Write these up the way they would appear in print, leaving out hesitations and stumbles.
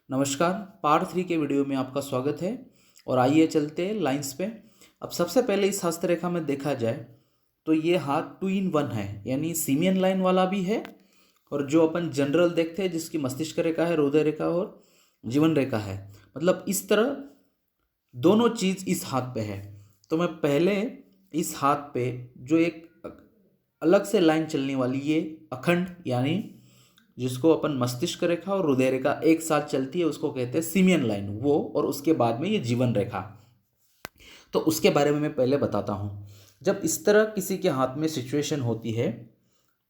नमस्कार। पार्ट 3 के वीडियो में आपका स्वागत है। और आइए चलते हैं लाइंस पे। अब सबसे पहले इस हस्तरेखा में देखा जाए तो ये हाथ 2 in 1 है, यानी सीमियन लाइन वाला भी है और जो अपन जनरल देखते हैं जिसकी मस्तिष्क रेखा है, हृदय रेखा और जीवन रेखा है, मतलब इस तरह दोनों चीज़ इस हाथ पे है। तो मैं पहले इस हाथ पे जो एक अलग से लाइन चलने वाली, ये अखंड यानी जिसको अपन मस्तिष्क रेखा और हृदय रेखा एक साथ चलती है उसको कहते हैं सीमियन लाइन, वो। और उसके बाद में ये जीवन रेखा। तो उसके बारे में मैं पहले बताता हूँ। जब इस तरह किसी के हाथ में सिचुएशन होती है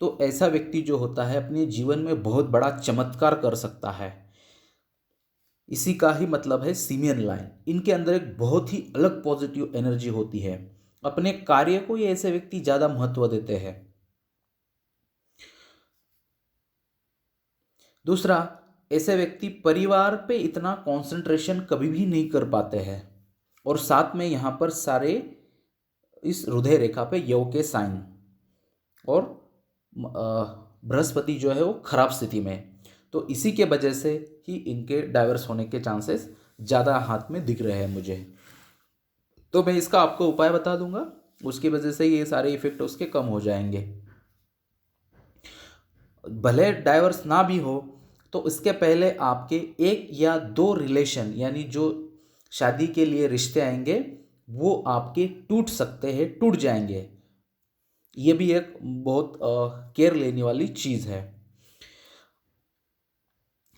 तो ऐसा व्यक्ति जो होता है अपने जीवन में बहुत बड़ा चमत्कार कर सकता है। इसी का ही मतलब है सीमियन लाइन। इनके अंदर एक बहुत ही अलग पॉजिटिव एनर्जी होती है। अपने कार्य को ये ऐसे व्यक्ति ज़्यादा महत्व देते हैं। दूसरा, ऐसे व्यक्ति परिवार पे इतना कंसंट्रेशन कभी भी नहीं कर पाते हैं। और साथ में यहाँ पर सारे इस हृदय रेखा पे योग के साइन और बृहस्पति जो है वो खराब स्थिति में। तो इसी के वजह से ही इनके डाइवर्स होने के चांसेस ज़्यादा हाथ में दिख रहे हैं मुझे। तो मैं इसका आपको उपाय बता दूंगा, उसकी वजह से ये सारे इफेक्ट उसके कम हो जाएंगे। भले डाइवर्स ना भी हो तो इसके पहले आपके 1 या 2 रिलेशन, यानी जो शादी के लिए रिश्ते आएंगे वो आपके टूट सकते हैं, टूट जाएंगे। ये भी एक बहुत केयर लेने वाली चीज़ है।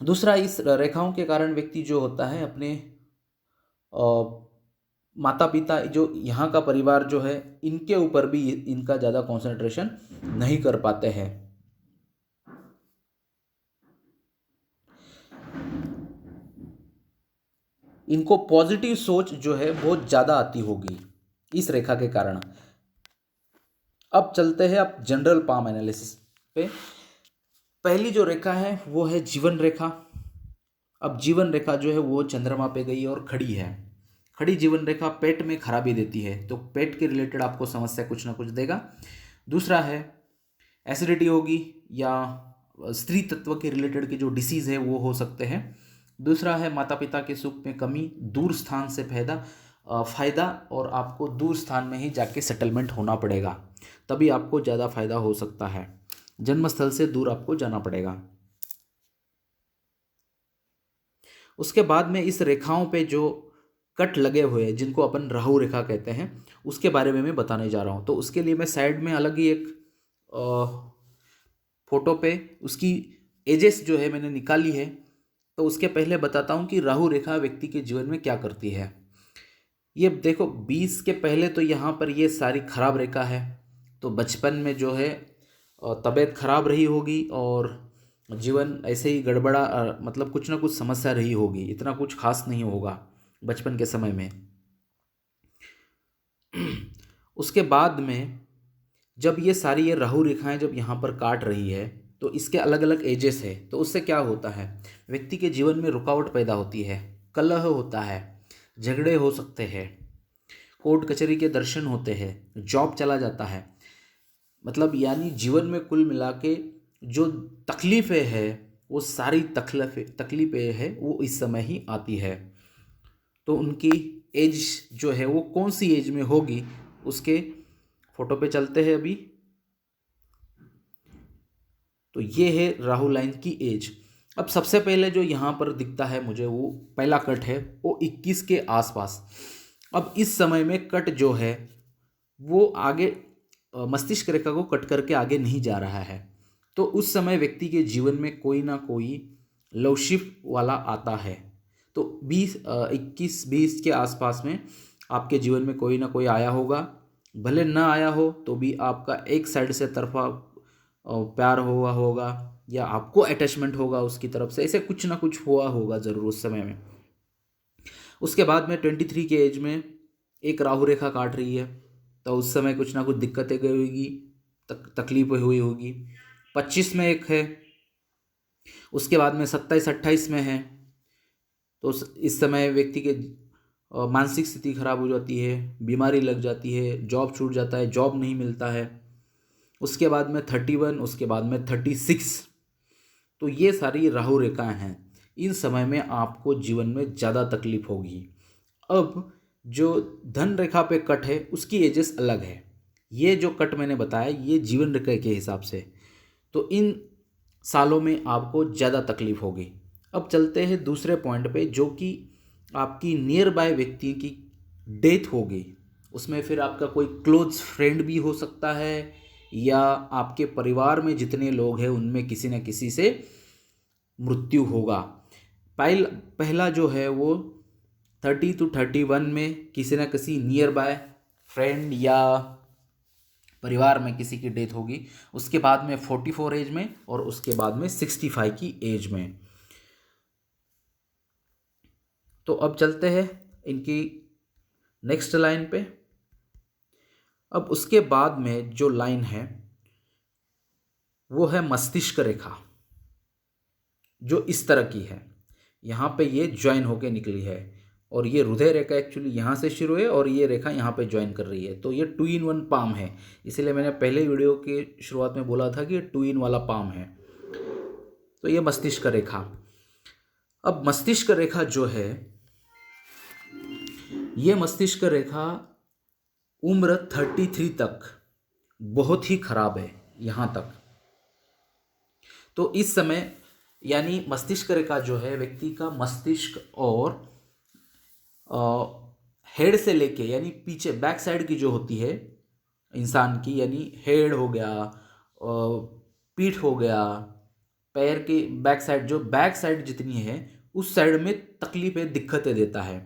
दूसरा, इस रेखाओं के कारण व्यक्ति जो होता है अपने माता पिता, जो यहाँ का परिवार जो है, इनके ऊपर भी इनका ज़्यादा कंसंट्रेशन नहीं कर पाते हैं। इनको पॉजिटिव सोच जो है बहुत ज़्यादा आती होगी इस रेखा के कारण। अब चलते हैं अब जनरल पाम एनालिसिस पे। पहली जो रेखा है वो है जीवन रेखा। अब जीवन रेखा जो है वो चंद्रमा पे गई और खड़ी है। खड़ी जीवन रेखा पेट में खराबी देती है, तो पेट के रिलेटेड आपको समस्या कुछ ना कुछ देगा। दूसरा है एसिडिटी होगी या स्त्री तत्व के रिलेटेड के जो डिसीज़ है वो हो सकते हैं। दूसरा है माता पिता के सुख में कमी, दूर स्थान से फायदा, और आपको दूर स्थान में ही जाके सेटलमेंट होना पड़ेगा, तभी आपको ज़्यादा फायदा हो सकता है। जन्म स्थल से दूर आपको जाना पड़ेगा। उसके बाद में इस रेखाओं पे जो कट लगे हुए हैं जिनको अपन राहु रेखा कहते हैं, उसके बारे में मैं बताने जा रहा हूँ। तो उसके लिए मैं साइड में अलग ही एक फोटो पे उसकी एजेस जो है मैंने निकाली है। तो उसके पहले बताता हूँ कि राहु रेखा व्यक्ति के जीवन में क्या करती है। ये देखो 20 के पहले तो यहाँ पर ये सारी खराब रेखा है, तो बचपन में जो है तबीयत खराब रही होगी और जीवन ऐसे ही गड़बड़ा, मतलब कुछ ना कुछ समस्या रही होगी, इतना कुछ खास नहीं होगा बचपन के समय में। उसके बाद में जब ये राहु रेखाएं जब यहाँ पर काट रही है तो इसके अलग अलग एजेस है। तो उससे क्या होता है, व्यक्ति के जीवन में रुकावट पैदा होती है, कलह होता है, झगड़े हो सकते हैं, कोर्ट कचहरी के दर्शन होते हैं, जॉब चला जाता है, मतलब यानी जीवन में कुल मिला के जो तकलीफ़ें है वो सारी तकलीफ़ें है वो इस समय ही आती है। तो उनकी एज जो है वो कौन सी एज में होगी उसके फोटो पे चलते हैं अभी। तो ये है राहु लाइन की एज। अब सबसे पहले जो यहाँ पर दिखता है मुझे वो पहला कट है वो 21 के आसपास। अब इस समय में कट जो है वो आगे मस्तिष्क रेखा को कट करके आगे नहीं जा रहा है। तो उस समय व्यक्ति के जीवन में कोई ना कोई लव शिफ्ट वाला आता है। तो 21-20 के आसपास में आपके जीवन में कोई ना कोई आया होगा, भले ना आया हो तो भी आपका एक साइड से तरफा प्यार हुआ होगा या आपको अटैचमेंट होगा उसकी तरफ से, ऐसे कुछ ना कुछ हुआ होगा ज़रूर उस समय में। उसके बाद में 23 के एज में एक राहु रेखा काट रही है, तो उस समय कुछ ना कुछ दिक्कतें गई होगी, तकलीफें हुई होगी। 25 में एक है, उसके बाद में 27-28 में है। तो इस समय व्यक्ति के मानसिक स्थिति खराब हो जाती है, बीमारी लग जाती है, जॉब छूट जाता है, जॉब नहीं मिलता है। उसके बाद में 31, उसके बाद में 36। तो ये सारी राहु रेखाएं हैं। इन समय में आपको जीवन में ज़्यादा तकलीफ होगी। अब जो धन रेखा पे कट है उसकी एजेस अलग है। ये जो कट मैंने बताया ये जीवन रेखा के हिसाब से, तो इन सालों में आपको ज़्यादा तकलीफ होगी। अब चलते हैं दूसरे पॉइंट पे, जो कि आपकी नियर बाय व्यक्ति की डेथ होगी। उसमें फिर आपका कोई क्लोज फ्रेंड भी हो सकता है, या आपके परिवार में जितने लोग हैं उनमें किसी न किसी से मृत्यु होगा। पहला जो है वो 30 to 31 में किसी न किसी नियर बाय फ्रेंड या परिवार में किसी की डेथ होगी। उसके बाद में 44 एज में, और उसके बाद में 65 की एज में। तो अब चलते हैं इनकी नेक्स्ट लाइन पे। अब उसके बाद में जो लाइन है वो है मस्तिष्क रेखा, जो इस तरह की है। यहाँ पे ये ज्वाइन होके निकली है, और ये हृदय रेखा एक्चुअली यहाँ से शुरू है और ये रेखा यहाँ पे ज्वाइन कर रही है। तो ये 2 in 1 पाम है, इसीलिए मैंने पहले वीडियो के शुरुआत में बोला था कि ये 2 in वाला पाम है। तो ये मस्तिष्क रेखा। अब मस्तिष्क रेखा जो है, ये मस्तिष्क रेखा उम्र 33 तक बहुत ही खराब है यहाँ तक। तो इस समय यानी मस्तिष्क रेखा जो है व्यक्ति का मस्तिष्क और हेड से लेके यानी पीछे बैक साइड की जो होती है इंसान की, यानी हेड हो गया, पीठ हो गया, पैर के बैक साइड, जो बैक साइड जितनी है उस साइड में तकलीफें दिक्कतें देता है।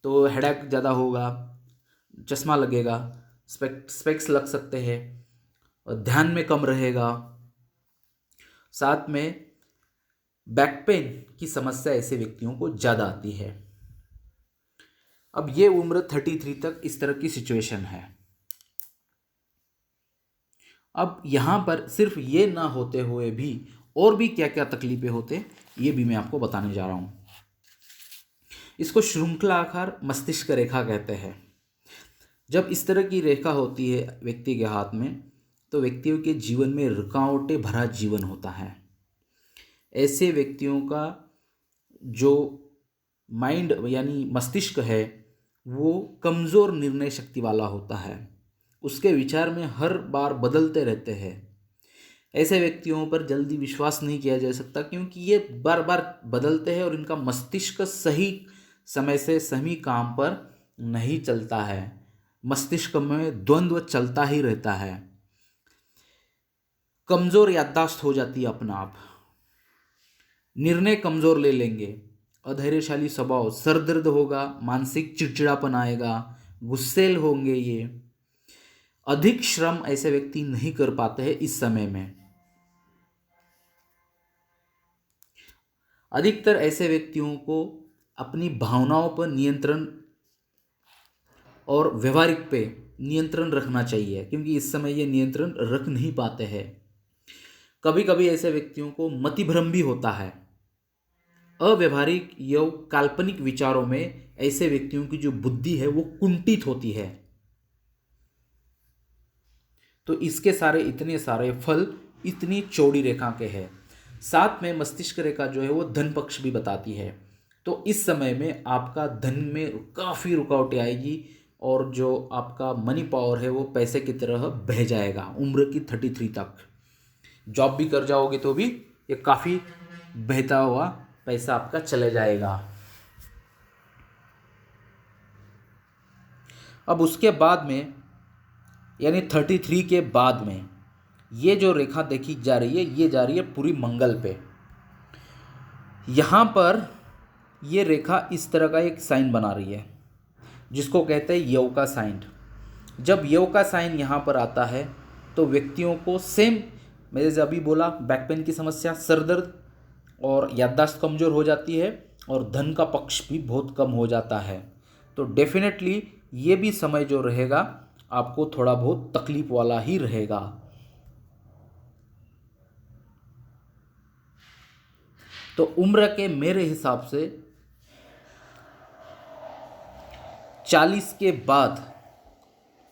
तो हेडेक ज़्यादा होगा, चश्मा लगेगा, स्पेक्स लग सकते हैं, और ध्यान में कम रहेगा। साथ में बैक पेन की समस्या ऐसे व्यक्तियों को ज़्यादा आती है। अब ये उम्र 33 तक इस तरह की सिचुएशन है। अब यहाँ पर सिर्फ ये ना होते हुए भी और भी क्या क्या तकलीफें होते, ये भी मैं आपको बताने जा रहा हूँ। इसको श्रृंखलाकार मस्तिष्क रेखा कहते हैं। जब इस तरह की रेखा होती है व्यक्ति के हाथ में, तो व्यक्तियों के जीवन में रुकावटें भरा जीवन होता है। ऐसे व्यक्तियों का जो माइंड यानी मस्तिष्क है वो कमज़ोर निर्णय शक्ति वाला होता है। उसके विचार में हर बार बदलते रहते हैं। ऐसे व्यक्तियों पर जल्दी विश्वास नहीं किया जा सकता, क्योंकि ये बार बार बदलते हैं और इनका मस्तिष्क सही समय से सही काम पर नहीं चलता है। मस्तिष्क में द्वंद्व चलता ही रहता है। कमज़ोर याददाश्त हो जाती है अपना आप, निर्णय कमज़ोर ले लेंगे, अधैर्यशाली स्वभाव, सर दर्द होगा, मानसिक चिड़चिड़ापन आएगा, गुस्सैल होंगे। ये अधिक श्रम ऐसे व्यक्ति नहीं कर पाते हैं इस समय में। अधिकतर ऐसे व्यक्तियों को अपनी भावनाओं पर नियंत्रण और व्यवहारिक पे नियंत्रण रखना चाहिए, क्योंकि इस समय ये नियंत्रण रख नहीं पाते हैं। कभी कभी ऐसे व्यक्तियों को मतिभ्रम भी होता है। अव्यवहारिक या काल्पनिक विचारों में ऐसे व्यक्तियों की जो बुद्धि है वो कुंठित होती है। तो इसके सारे इतने सारे फल इतनी चौड़ी रेखा के हैं। साथ में मस्तिष्क रेखा जो है वो धन पक्ष भी बताती है। तो इस समय में आपका धन में काफ़ी रुकावटें आएगी, और जो आपका मनी पावर है वो पैसे की तरह बह जाएगा उम्र की 33 तक। जॉब भी कर जाओगे तो भी ये काफ़ी बहता हुआ पैसा आपका चले जाएगा। अब उसके बाद में यानी 33 के बाद में ये जो रेखा देखी जा रही है ये जा रही है पूरी मंगल पे। यहाँ पर ये रेखा इस तरह का एक साइन बना रही है जिसको कहते हैं यव का साइन। जब यव का साइन यहाँ पर आता है तो व्यक्तियों को सेम मैंने जब अभी बोला, बैक पेन की समस्या, सर दर्द और याददाश्त कमज़ोर हो जाती है, और धन का पक्ष भी बहुत कम हो जाता है। तो डेफिनेटली ये भी समय जो रहेगा आपको थोड़ा बहुत तकलीफ वाला ही रहेगा। तो उम्र के मेरे हिसाब से 40 के बाद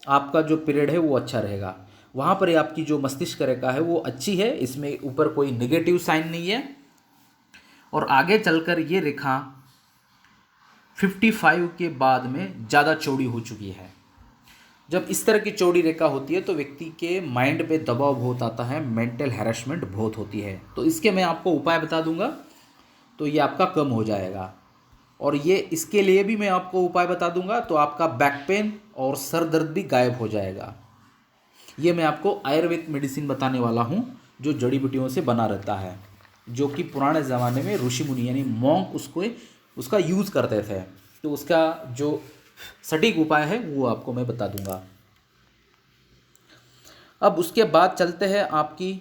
आपका जो पीरियड है वो अच्छा रहेगा। वहाँ पर आपकी जो मस्तिष्क रेखा है वो अच्छी है, इसमें ऊपर कोई नेगेटिव साइन नहीं है। और आगे चलकर ये रेखा 55 के बाद में ज़्यादा चौड़ी हो चुकी है। जब इस तरह की चौड़ी रेखा होती है तो व्यक्ति के माइंड पे दबाव बहुत आता है, मेंटल हैरेसमेंट बहुत होती है। तो इसके मैं आपको उपाय बता दूंगा, तो ये आपका कम हो जाएगा। और ये इसके लिए भी मैं आपको उपाय बता दूंगा, तो आपका बैक पेन और सर दर्द भी गायब हो जाएगा। ये मैं आपको आयुर्वेद मेडिसिन बताने वाला हूँ, जो जड़ी बूटियों से बना रहता है, जो कि पुराने ज़माने में ऋषि मुनि यानी मॉन्क उसका यूज़ करते थे। तो उसका जो सटीक उपाय है वो आपको मैं बता दूंगा। अब उसके बाद चलते हैं आपकी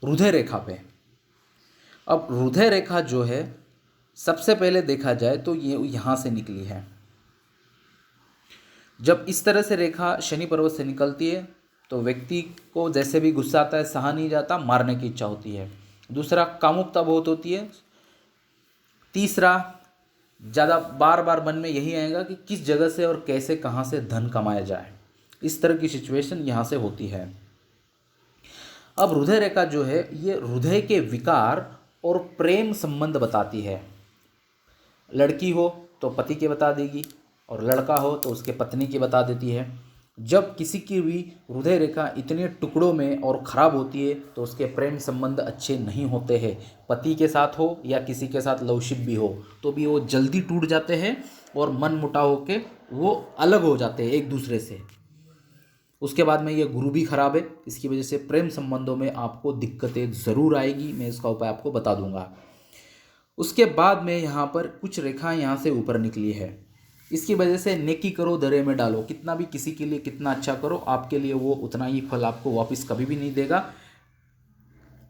हृदय रेखा पे। अब हृदय रेखा जो है, सबसे पहले देखा जाए तो ये यहाँ से निकली है। जब इस तरह से रेखा शनि पर्वत से निकलती है तो व्यक्ति को जैसे भी गुस्सा आता है, सहा नहीं जाता, मारने की इच्छा होती है। दूसरा, कामुकता बहुत होती है। तीसरा, ज़्यादा बार बार मन में यही आएगा कि किस जगह से और कैसे कहाँ से धन कमाया जाए। इस तरह की सिचुएशन यहाँ से होती है। अब हृदय रेखा जो है ये हृदय के विकार और प्रेम संबंध बताती है। लड़की हो तो पति के बता देगी और लड़का हो तो उसके पत्नी की बता देती है। जब किसी की भी हृदय रेखा इतने टुकड़ों में और ख़राब होती है तो उसके प्रेम संबंध अच्छे नहीं होते हैं। पति के साथ हो या किसी के साथ लवशिप भी हो तो भी वो जल्दी टूट जाते हैं और मन मुटाव होके वो अलग हो जाते हैं एक दूसरे से। उसके बाद में ये गुरु भी खराब है, इसकी वजह से प्रेम संबंधों में आपको दिक्कतें ज़रूर आएगी। मैं इसका उपाय आपको बता दूंगा। उसके बाद में यहाँ पर कुछ रेखाएं यहाँ से ऊपर निकली है, इसकी वजह से नेकी करो दरे में डालो। कितना भी किसी के लिए कितना अच्छा करो, आपके लिए वो उतना ही फल आपको वापस कभी भी नहीं देगा।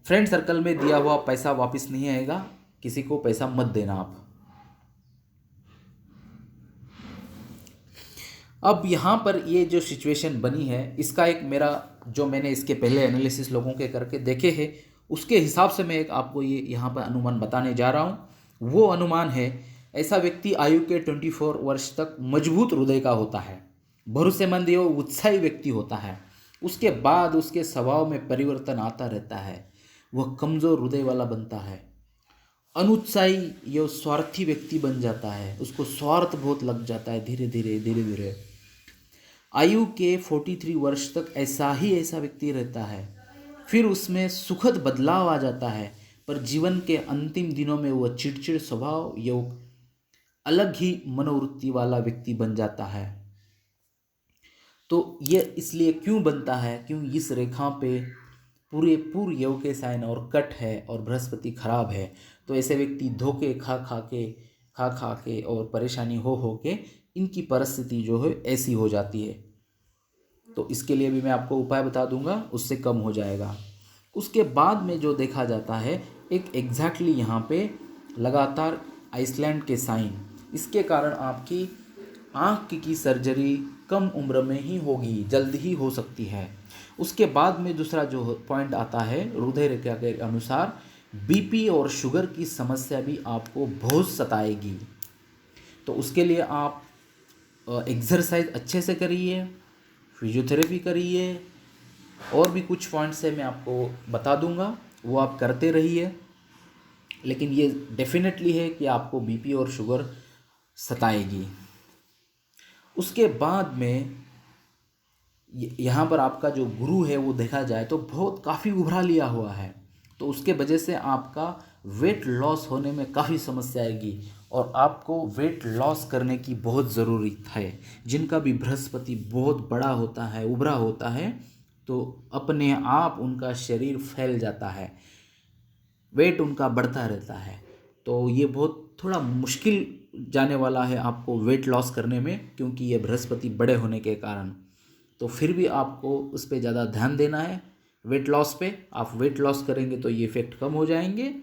फ्रेंड सर्कल में दिया हुआ पैसा वापस नहीं आएगा, किसी को पैसा मत देना आप। अब यहाँ पर ये जो सिचुएशन बनी है, इसका एक मेरा जो मैंने इसके पहले एनालिसिस लोगों के करके देखे हैं उसके हिसाब से मैं एक आपको ये यहाँ पर अनुमान बताने जा रहा हूँ। वो अनुमान है, ऐसा व्यक्ति आयु के 24 वर्ष तक मजबूत हृदय का होता है, भरोसेमंद एवं उत्साही व्यक्ति होता है। उसके बाद उसके स्वभाव में परिवर्तन आता रहता है, वह कमज़ोर हृदय वाला बनता है, अनुत्साही या स्वार्थी व्यक्ति बन जाता है, उसको स्वार्थ बहुत लग जाता है धीरे धीरे धीरे धीरे। आयु के 43 वर्ष तक ऐसा व्यक्ति रहता है, फिर उसमें सुखद बदलाव आ जाता है, पर जीवन के अंतिम दिनों में वह चिड़चिड़ स्वभाव या अलग ही मनोवृत्ति वाला व्यक्ति बन जाता है। तो ये इसलिए क्यों बनता है, क्यों इस रेखा पे पूरे योग के साइन और कट है और बृहस्पति खराब है। तो ऐसे व्यक्ति धोखे खा खा के और परेशानी हो के इनकी परिस्थिति जो है ऐसी हो जाती है। तो इसके लिए भी मैं आपको उपाय बता दूंगा, उससे कम हो जाएगा। उसके बाद में जो देखा जाता है एक एग्जैक्टली यहाँ पे लगातार आइसलैंड के साइन, इसके कारण आपकी आँख की सर्जरी कम उम्र में ही होगी, जल्द ही हो सकती है। उसके बाद में दूसरा जो पॉइंट आता है हृदय रेखा के अनुसार, बीपी और शुगर की समस्या भी आपको बहुत सताएगी। तो उसके लिए आप एक्सरसाइज अच्छे से करिए, फिजियोथेरेपी करिए, और भी कुछ पॉइंट्स है मैं आपको बता दूंगा, वो आप करते रहिए। लेकिन ये डेफिनेटली है कि आपको बीपी और शुगर सताएगी। उसके बाद में यहाँ पर आपका जो गुरु है वो देखा जाए तो बहुत काफ़ी उभरा लिया हुआ है, तो उसके वजह से आपका वेट लॉस होने में काफ़ी समस्या आएगी और आपको वेट लॉस करने की बहुत ज़रूरत है। जिनका भी बृहस्पति बहुत बड़ा होता है, उभरा होता है, तो अपने आप उनका शरीर फैल जाता है, वेट उनका बढ़ता रहता है। तो ये बहुत थोड़ा मुश्किल जाने वाला है आपको वेट लॉस करने में, क्योंकि ये बृहस्पति बड़े होने के कारण। तो फिर भी आपको उस पर ज़्यादा ध्यान देना है, वेट लॉस पे। आप वेट लॉस करेंगे तो ये इफ़ेक्ट कम हो जाएंगे।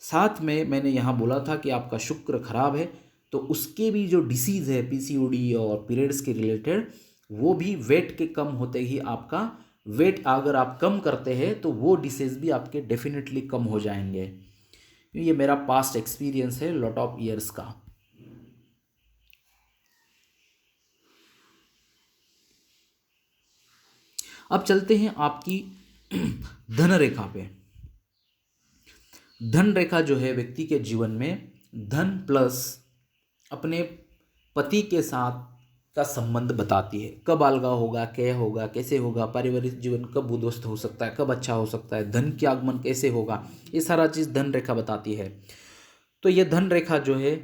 साथ में मैंने यहाँ बोला था कि आपका शुक्र खराब है, तो उसके भी जो डिसीज़ है पीसीओडी और पीरियड्स के रिलेटेड, वो भी वेट के कम होते ही आपका वेट अगर आप कम करते हैं तो वो डिसीज़ भी आपके डेफिनेटली कम हो जाएंगे। ये मेरा पास्ट एक्सपीरियंस है लॉट ऑफ ईयर्स का। अब चलते हैं आपकी धन रेखा पे। धन रेखा जो है व्यक्ति के जीवन में धन प्लस अपने पति के साथ का संबंध बताती है। कब अलगा होगा, क्या होगा, कैसे होगा, पारिवारिक जीवन कब उद्ध्वस्त हो सकता है, कब अच्छा हो सकता है, धन के आगमन कैसे होगा, ये सारा चीज़ धन रेखा बताती है। तो ये धन रेखा जो है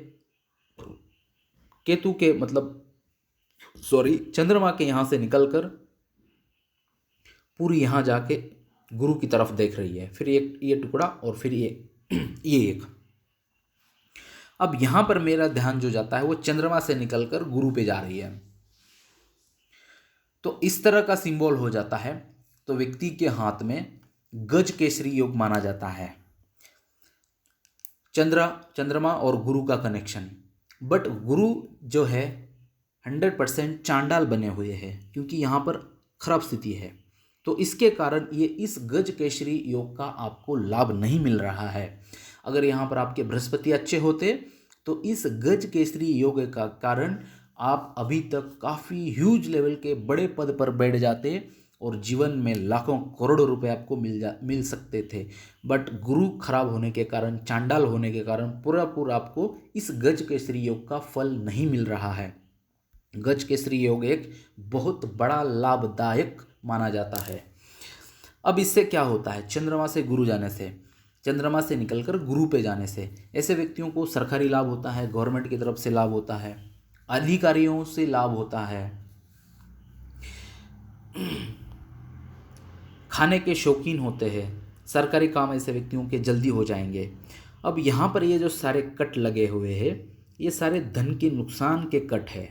केतु के चंद्रमा के यहाँ से निकलकर पूरी यहाँ जाके गुरु की तरफ देख रही है, फिर ये टुकड़ा और फिर ये एक। अब यहाँ पर मेरा ध्यान जो जाता है वो चंद्रमा से निकलकर गुरु पे जा रही है, तो इस तरह का सिंबल हो जाता है। तो व्यक्ति के हाथ में गज केसरी योग माना जाता है, चंद्रमा और गुरु का कनेक्शन। बट गुरु जो है 100% चांडाल बने हुए हैं, क्योंकि यहाँ पर खराब स्थिति है। तो इसके कारण ये इस गज केसरी योग का आपको लाभ नहीं मिल रहा है। अगर यहाँ पर आपके बृहस्पति अच्छे होते तो इस गज केसरी योग का कारण आप अभी तक काफ़ी ह्यूज लेवल के बड़े पद पर बैठ जाते और जीवन में लाखों करोड़ों रुपए आपको मिल सकते थे। बट गुरु खराब होने के कारण, चांडाल होने के कारण पूरा आपको इस गज केसरी योग का फल नहीं मिल रहा है। गज केसरी योग एक बहुत बड़ा लाभदायक माना जाता है। अब इससे क्या होता है, चंद्रमा से गुरु जाने से, चंद्रमा से निकलकर गुरु पे जाने से ऐसे व्यक्तियों को सरकारी लाभ होता है, गवर्नमेंट की तरफ से लाभ होता है, अधिकारियों से लाभ होता है, खाने के शौकीन होते हैं, सरकारी काम ऐसे व्यक्तियों के जल्दी हो जाएंगे। अब यहाँ पर ये जो सारे कट लगे हुए हैं ये सारे धन के नुकसान के कट है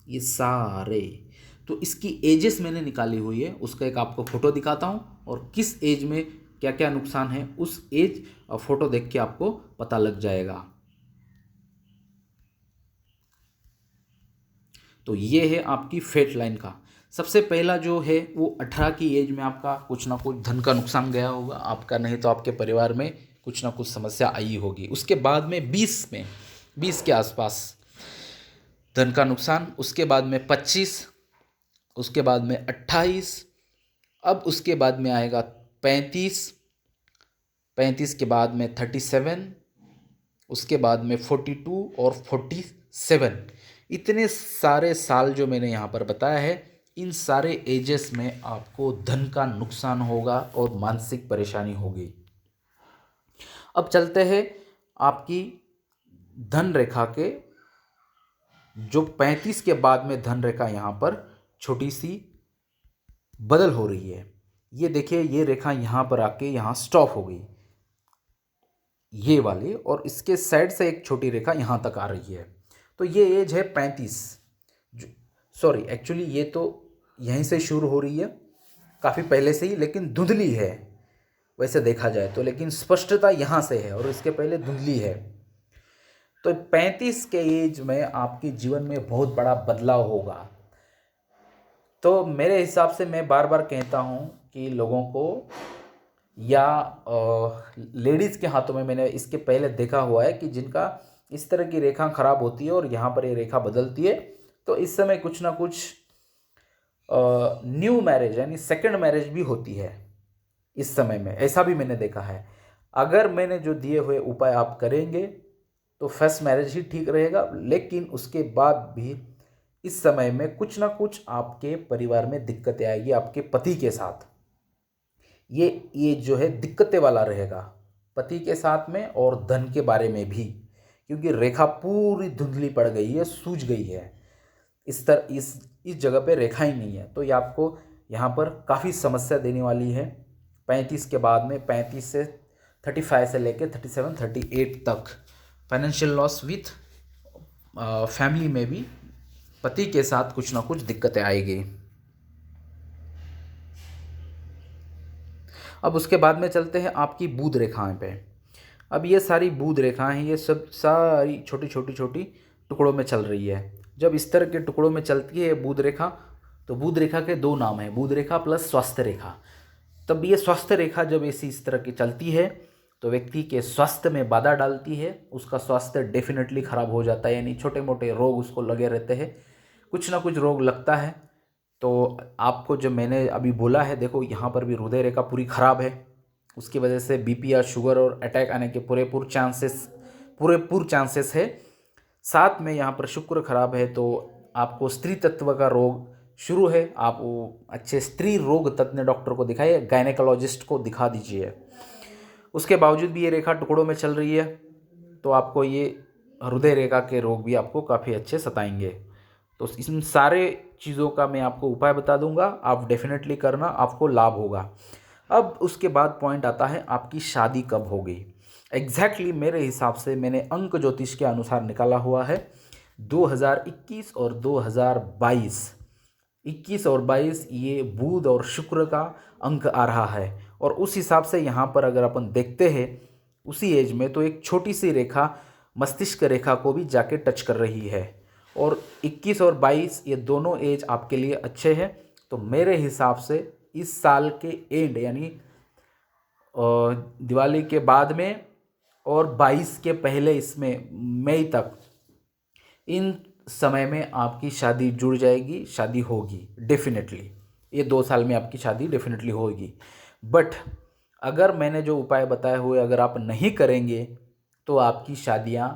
ये सारे। तो इसकी एजेस मैंने निकाली हुई है, उसका एक आपको फोटो दिखाता हूँ और किस एज में क्या क्या नुकसान है उस एज फोटो देख के आपको पता लग जाएगा। तो ये है आपकी फेट लाइन का सबसे पहला जो है वो 18 की एज में आपका कुछ ना कुछ धन का नुकसान गया होगा, आपका नहीं तो आपके परिवार में कुछ ना कुछ समस्या आई होगी। उसके बाद में 20 के आसपास धन का नुकसान, उसके बाद में 25, उसके बाद में 28, अब उसके बाद में आएगा 35 के बाद में 37, उसके बाद में 42 और 47। इतने सारे साल जो मैंने यहाँ पर बताया है, इन सारे एजेस में आपको धन का नुकसान होगा और मानसिक परेशानी होगी। अब चलते हैं आपकी धन रेखा के जो 35 के बाद में धन रेखा यहाँ पर छोटी सी बदल हो रही है। ये देखिए, ये रेखा यहाँ पर आके यहाँ स्टॉप हो गई, ये वाली, और इसके साइड से एक छोटी रेखा यहाँ तक आ रही है। तो ये एज है 35, सॉरी एक्चुअली ये तो यहीं से शुरू हो रही है काफ़ी पहले से ही, लेकिन धुंधली है वैसे देखा जाए तो, लेकिन स्पष्टता यहाँ से है और इसके पहले धुंधली है। तो 35 के एज में आपके जीवन में बहुत बड़ा बदलाव होगा। तो मेरे हिसाब से मैं बार बार कहता हूँ कि लोगों को या लेडीज़ के हाथों में मैंने इसके पहले देखा हुआ है कि जिनका इस तरह की रेखा खराब होती है और यहाँ पर ये रेखा बदलती है, तो इस समय कुछ ना कुछ न्यू मैरिज यानी सेकंड मैरिज भी होती है इस समय में, ऐसा भी मैंने देखा है। अगर मैंने जो दिए हुए उपाय आप करेंगे तो फर्स्ट मैरिज ही ठीक रहेगा, लेकिन उसके बाद भी इस समय में कुछ ना कुछ आपके परिवार में दिक्कतें आएगी आपके पति के साथ। ये जो है दिक्कतें वाला रहेगा पति के साथ में और धन के बारे में भी, क्योंकि रेखा पूरी धुंधली पड़ गई है, सूझ गई है। इस जगह पे रेखा ही नहीं है, तो ये आपको यहाँ पर काफ़ी समस्या देने वाली है। 35 के बाद में 35 से 35 से लेके 37 38 तक फाइनेंशियल लॉस विथ फैमिली में भी पति के साथ कुछ ना कुछ दिक्कतें आएगी। अब उसके बाद में चलते हैं आपकी बुध रेखाएं पे। अब ये सारी बुध रेखाएं हैं, ये सब सारी छोटी टुकड़ों में चल रही है। जब इस तरह के टुकड़ों में चलती है बुध रेखा, तो बुध रेखा के दो नाम हैं, बुध रेखा प्लस स्वास्थ्य रेखा। तब ये स्वास्थ्य रेखा जब इस तरह की चलती है तो व्यक्ति के स्वास्थ्य में बाधा डालती है, उसका स्वास्थ्य डेफिनेटली ख़राब हो जाता है, यानी छोटे मोटे रोग उसको लगे रहते हैं, कुछ ना कुछ रोग लगता है। तो आपको जो मैंने अभी बोला है, देखो यहाँ पर भी हृदय रेखा पूरी ख़राब है, उसकी वजह से बीपी या शुगर और अटैक आने के पूरेपूर चांसेस है। साथ में यहाँ पर शुक्र खराब है तो आपको स्त्री तत्व का रोग शुरू है। आप वो अच्छे स्त्री रोग तज्ञ डॉक्टर को दिखाइए, गायनेकोलॉजिस्ट को दिखा दीजिए। उसके बावजूद भी ये रेखा टुकड़ों में चल रही है तो आपको ये हृदय रेखा के रोग भी आपको काफ़ी अच्छे सताएंगे। तो इन सारे चीज़ों का मैं आपको उपाय बता दूंगा, आप डेफिनेटली करना, आपको लाभ होगा। अब उसके बाद पॉइंट आता है आपकी शादी कब होगी। एग्जैक्टली मेरे हिसाब से मैंने अंक ज्योतिष के अनुसार निकाला हुआ है 2021 और 2022। 21 और 22 ये बुध और शुक्र का अंक आ रहा है और उस हिसाब से यहाँ पर अगर अपन देखते हैं उसी एज में तो एक छोटी सी रेखा मस्तिष्क रेखा को भी जाके टच कर रही है और 21 और 22 ये दोनों एज आपके लिए अच्छे हैं। तो मेरे हिसाब से इस साल के एंड यानी दिवाली के बाद में और 22 के पहले इसमें मई तक इन समय में आपकी शादी जुड़ जाएगी, शादी होगी डेफिनेटली। ये 2 साल में आपकी शादी डेफिनेटली होगी। बट अगर मैंने जो उपाय बताए हुए अगर आप नहीं करेंगे तो आपकी शादियाँ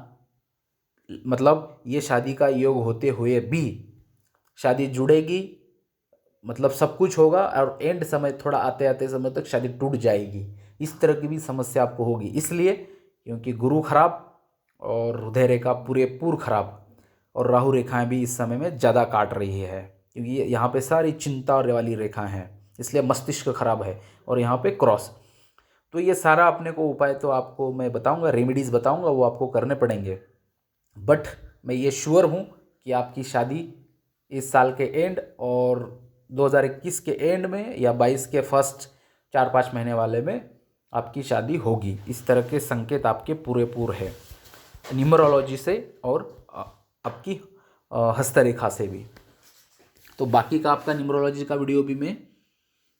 मतलब ये शादी का योग होते हुए भी शादी जुड़ेगी, मतलब सब कुछ होगा और एंड समय थोड़ा आते आते समय तक शादी टूट जाएगी। इस तरह की भी समस्या आपको होगी, इसलिए क्योंकि गुरु खराब और हृदय रेखा पूरेपूर खराब और राहु रेखाएं भी इस समय में ज़्यादा काट रही है क्योंकि यहाँ पे सारी चिंता और वाली रेखाएं हैं, इसलिए मस्तिष्क खराब है और यहाँ पे क्रॉस। तो ये सारा अपने को उपाय तो आपको मैं बताऊंगा, रेमेडीज़ बताऊंगा, वो आपको करने पड़ेंगे। बट मैं ये श्योर हूँ कि आपकी शादी इस साल के एंड और 2021 के एंड में या 22 के फर्स्ट 4-5 महीने वाले में आपकी शादी होगी। इस तरह के संकेत आपके पूरेपूर है न्यूमरोलॉजी से और आपकी हस्तरेखा से भी। तो बाकी का आपका न्यूमरोलॉजी का वीडियो भी मैं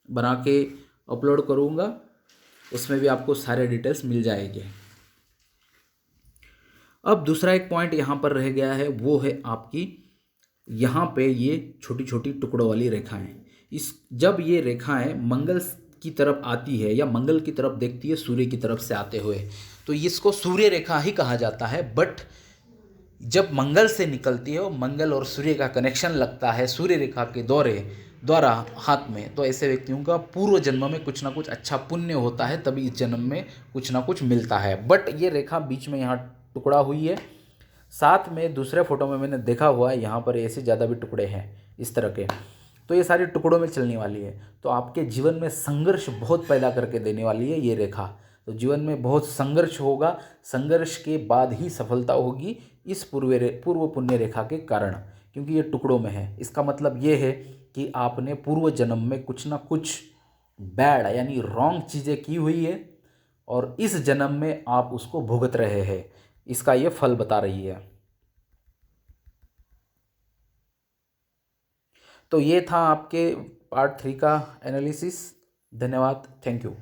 बना के अपलोड करूँगा, उसमें भी आपको सारे डिटेल्स मिल जाएंगे। अब दूसरा एक पॉइंट यहाँ पर रह गया है, वो है आपकी यहाँ पे ये छोटी छोटी टुकड़ों वाली रेखाएं। इस जब ये रेखाएं मंगल की तरफ आती है या मंगल की तरफ देखती है सूर्य की तरफ से आते हुए तो इसको सूर्य रेखा ही कहा जाता है। बट जब मंगल से निकलती है और मंगल और सूर्य का कनेक्शन लगता है सूर्य रेखा के द्वारा हाथ में, तो ऐसे व्यक्तियों का पूर्व जन्म में कुछ ना कुछ अच्छा पुण्य होता है, तभी इस जन्म में कुछ ना कुछ मिलता है। बट ये रेखा बीच में यहाँ टुकड़ा हुई है, साथ में दूसरे फोटो में मैंने देखा हुआ है यहाँ पर ऐसे ज़्यादा भी टुकड़े हैं इस तरह के। तो ये सारी टुकड़ों में चलने वाली है, तो आपके जीवन में संघर्ष बहुत पैदा करके देने वाली है ये रेखा। तो जीवन में बहुत संघर्ष होगा, संघर्ष के बाद ही सफलता होगी इस पूर्व पुण्य रेखा के कारण, क्योंकि ये टुकड़ों में है। इसका मतलब ये है कि आपने पूर्व जन्म में कुछ ना कुछ बैड यानी रॉन्ग चीज़ें की हुई है और इस जन्म में आप उसको भुगत रहे हैं, इसका ये फल बता रही है। तो ये था आपके पार्ट 3 का एनालिसिस। धन्यवाद, थैंक यू।